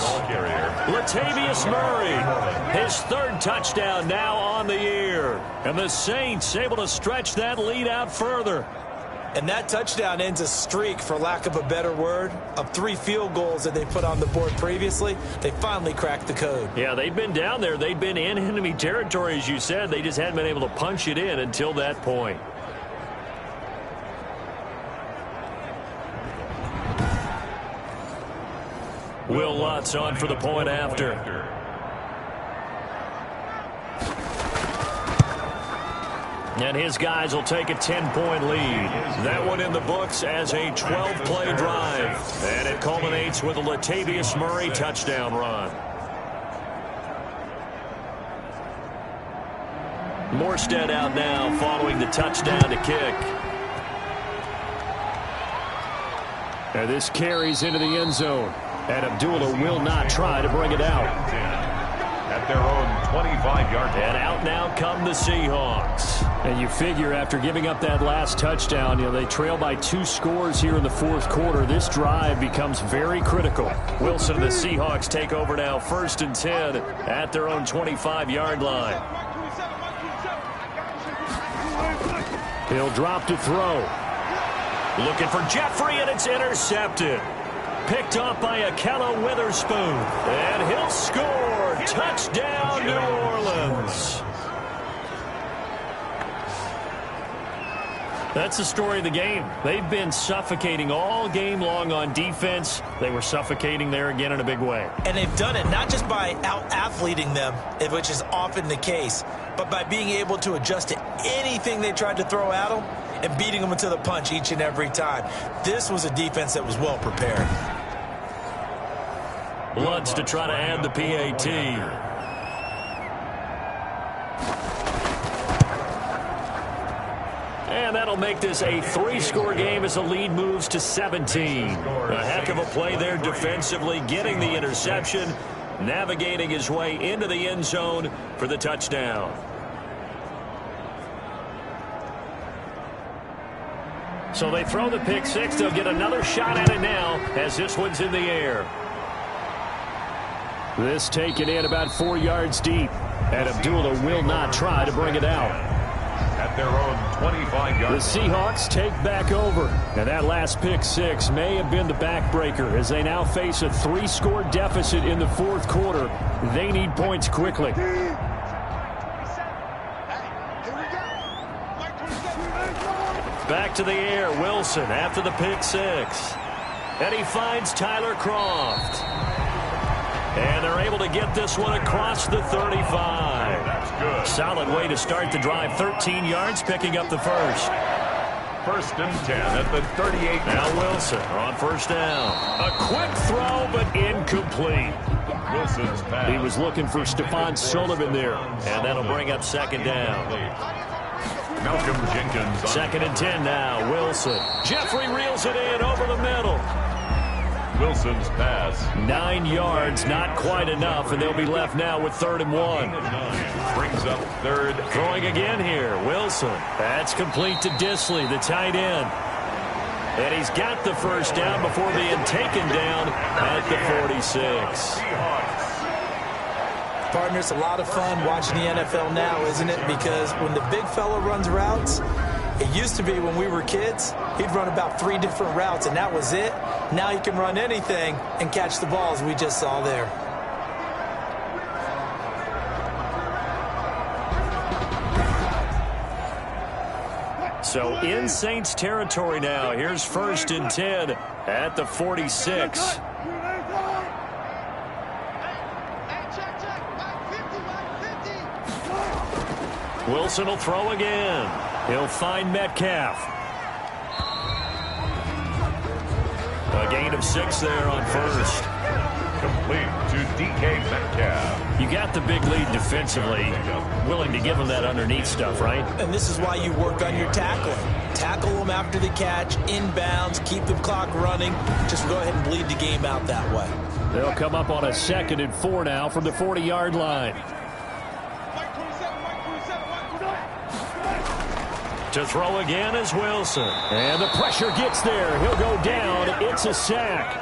B: Latavius Murray, his 3rd touchdown now on the year. And the Saints able to stretch that lead out further.
C: And that touchdown ends a streak, for lack of a better word, of 3 field goals that they put on the board previously. They finally cracked the code.
B: Yeah, they'd been down there. They'd been in enemy territory, as you said. They just hadn't been able to punch it in until that point. Will Lutz on for the point after. And his guys will take a 10-point lead. That one in the books as a 12-play drive. And it culminates with a Latavius Murray touchdown run. Morstead out now following the touchdown to kick. And this carries into the end zone. And Abdullah will not try to bring it out.
A: At their own 25-yard line.
B: And out now come the Seahawks. And you figure after giving up that last touchdown, they trail by 2 scores here in the 4th quarter. This drive becomes very critical. Wilson and the Seahawks take over now, 1st and 10 at their own 25-yard line. He'll drop to throw. Looking for Jeffrey, and it's intercepted. Picked up by Akella Witherspoon. And he'll score. Touchdown, New Orleans. That's the story of the game. They've been suffocating all game long on defense. They were suffocating there again in a big way.
C: And they've done it not just by out-athleting them, which is often the case, but by being able to adjust to anything they tried to throw at them and beating them to the punch each and every time. This was a defense that was well prepared.
B: Lutz to try to add the PAT. And that'll that'll make this a 3-score game as the lead moves to 17. A heck of a play there defensively, getting the interception, navigating his way into the end zone for the touchdown. So they throw the pick six. They'll get another shot at it now as this one's in the air. This taken in about 4 yards deep. And Abdullah will not try to bring it out.
A: At their own 25-yard.
B: The Seahawks take back over. And that last pick six may have been the backbreaker as they now face a 3-score deficit in the fourth quarter. They need points quickly. Back to the air, Wilson after the pick six. And he finds Tyler Croft. And they're able to get this one across the 35.
A: That's good.
B: Solid way to start the drive. 13 yards, picking up the first.
A: 1st and 10 at the 38.
B: Now Wilson on first down. A quick throw, but incomplete.
A: Wilson's pass.
B: He was looking for Stephon Sullivan there. And that'll bring up second down.
A: Malcolm Jenkins.
B: 2nd and 10 now. Wilson. Jeffrey reels it in over the middle.
A: Wilson's pass.
B: 9 yards, not quite enough, and they'll be left now with 3rd and 1.
A: Brings up 3rd.
B: Throwing again here. Wilson. That's complete to Disley, the tight end. And he's got the first down before being taken down at the 46.
C: Partner, it's a lot of fun watching the NFL now, isn't it? Because when the big fella runs routes, it used to be when we were kids, he'd run about 3 different routes, and that was it. Now he can run anything and catch the balls we just saw there.
B: So in Saints territory now. Here's 1st and 10 at the 46. Wilson will throw again. He'll find Metcalf. A gain of 6 there on first.
A: Complete to DK Metcalf.
B: You got the big lead defensively. Willing to give him that underneath stuff, right?
C: And this is why you work on your tackling. Tackle them after the catch, inbounds, keep the clock running. Just go ahead and bleed the game out that way.
B: They'll come up on a 2nd and 4 now from the 40-yard line. To throw again is Wilson. And the pressure gets there. He'll go down. It's a sack.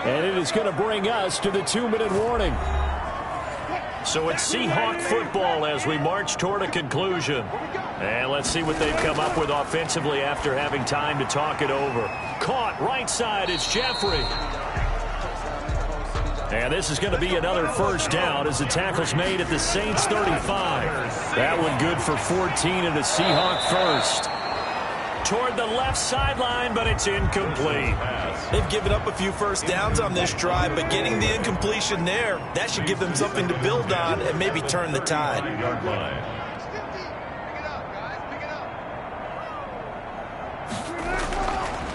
B: And it is going to bring us to the 2-minute warning. So it's Seahawk football as we march toward a conclusion. And let's see what they've come up with offensively after having time to talk it over. Caught right side. It's Jeffrey. And this is going to be another first down as the tackle's made at the Saints 35. That one good for 14 and a Seahawk first. Toward the left sideline, but it's incomplete.
C: They've given up a few first downs on this drive, but getting the incompletion there, that should give them something to build on and maybe turn the tide.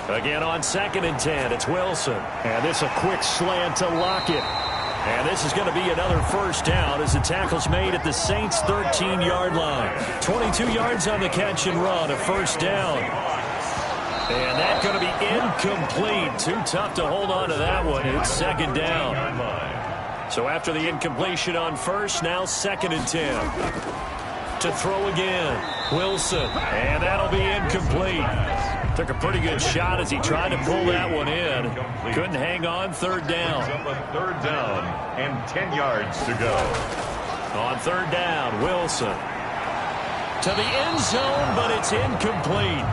B: Again on 2nd and 10, it's Wilson. And this a quick slant to Lockett. And this is going to be another first down as the tackle's made at the Saints' 13-yard line. 22 yards on the catch and run, a first down. And that's going to be incomplete. Too tough to hold on to that one. It's 2nd down. So after the incompletion on first, now 2nd and 10. To throw again, Wilson. And that'll be incomplete. Took a pretty good shot as he tried to pull that one in. Couldn't hang on. 3rd down.
A: 3rd down and 10 yards to go.
B: On 3rd down, Wilson. To the end zone, but it's incomplete.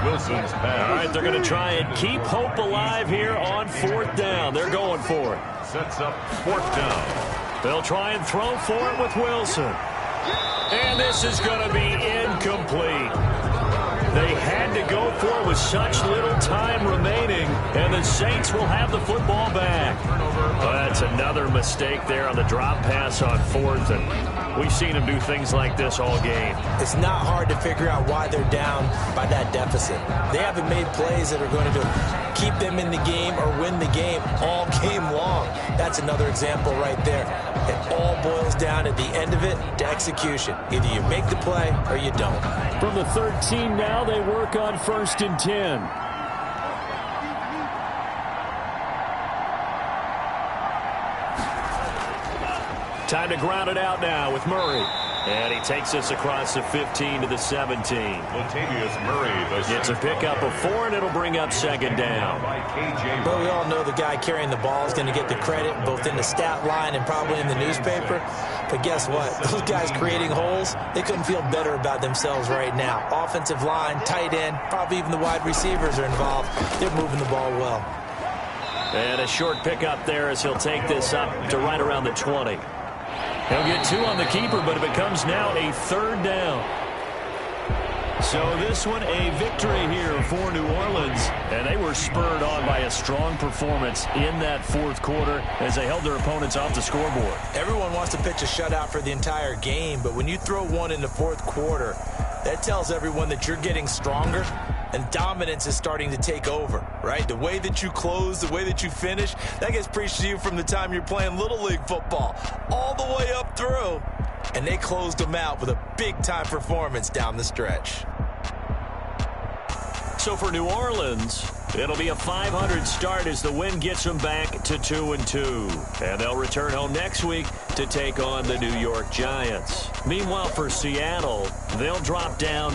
A: Wilson's pass.
B: All right, they're going to try and keep hope alive here on 4th down. They're going for it.
A: Sets up 4th down.
B: They'll try and throw for it with Wilson. And this is going to be incomplete. They had to go for it with such little time remaining, and the Saints will have the football back. Well, that's another mistake there on the drop pass on 4th, and We've seen them do things like this all game.
C: It's not hard to figure out why they're down by that deficit. They haven't made plays that are going to keep them in the game or win the game all game long. That's another example right there. It all boils down at the end of it to execution. Either you make the play or you don't.
B: From the 13 now, they work on 1st and 10. Time to ground it out now with Murray. And he takes us across the 15 to the 17.
A: Latavius Murray.
B: It's a pickup of 4, and it'll bring up 2nd down.
C: But we all know the guy carrying the ball is going to get the credit both in the stat line and probably in the newspaper. But guess what? Those guys creating holes, they couldn't feel better about themselves right now. Offensive line, tight end, probably even the wide receivers are involved. They're moving the ball well.
B: And a short pickup there as he'll take this up to right around the 20. He'll get 2 on the keeper, but it becomes now a 3rd down. So this one a victory here for New Orleans. And they were spurred on by a strong performance in that 4th quarter as they held their opponents off the scoreboard.
C: Everyone wants to pitch a shutout for the entire game, but when you throw one in the 4th quarter, that tells everyone that you're getting stronger and dominance is starting to take over, right? The way that you close, the way that you finish, that gets preached to you from the time you're playing Little League football all the way up through. And they closed them out with a big-time performance down the stretch.
B: So for New Orleans, it'll be a 500 start as the win gets them back to 2-2. And they'll return home next week to take on the New York Giants. Meanwhile, for Seattle, they'll drop down